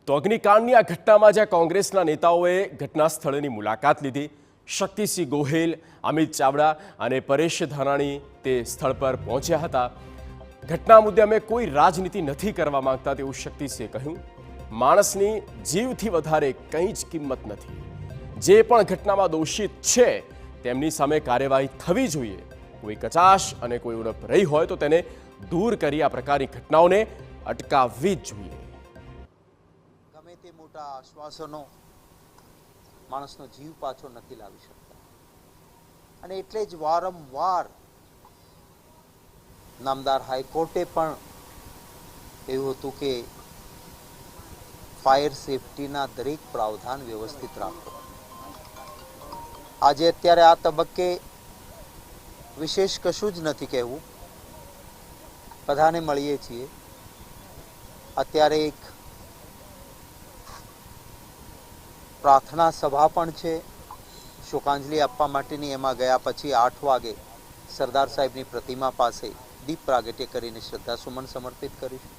તો અગ્નિકાંડની આ ઘટનામાં જ્યાં કોંગ્રેસના નેતાઓએ ઘટના સ્થળની મુલાકાત લીધી, શક્તિસિંહ ગોહિલ, અમિત ચાવડા અને પરેશ ધાનાણી તે સ્થળ પર પહોંચ્યા હતા। ઘટના મુદ્દે અમે કોઈ રાજનીતિ નથી કરવા માંગતા તેવું શક્તિસિંહે કહ્યું। માણસની જીવથી વધારે કંઈ જ કિંમત નથી। જે પણ ઘટનામાં દોષિત છે તેમની સામે કાર્યવાહી થવી જોઈએ। કોઈ કચાશ અને કોઈ ઉણપ રહી હોય તો તેને દૂર કરી આ પ્રકારની ઘટનાઓને અટકાવવી જ જોઈએ। ગમે તે મોટા આશ્વાસનો માણસનો જીવ પાછો નથી લાવી શકતા અને એટલે જ વારંવાર નામદાર હાઈકોર્ટે પણ એવું હતું કે ફાયર સેફટીના દરેક પ્રાવધાન વ્યવસ્થિત રાખો। આજે અત્યારે આ તબક્કે વિશેષ કશું જ નથી કહેવું, બધાને મળીએ છીએ। અત્યારે એક પ્રાર્થના સભા પણ છે શોકાંજલિ આપવા માટેની। એમાં ગયા પછી 8 વાગે સરદાર સાહેબની પ્રતિમા પાસે દીપ પ્રાગટ્ય કરીને શ્રદ્ધાસુમન સમર્પિત કરીશું।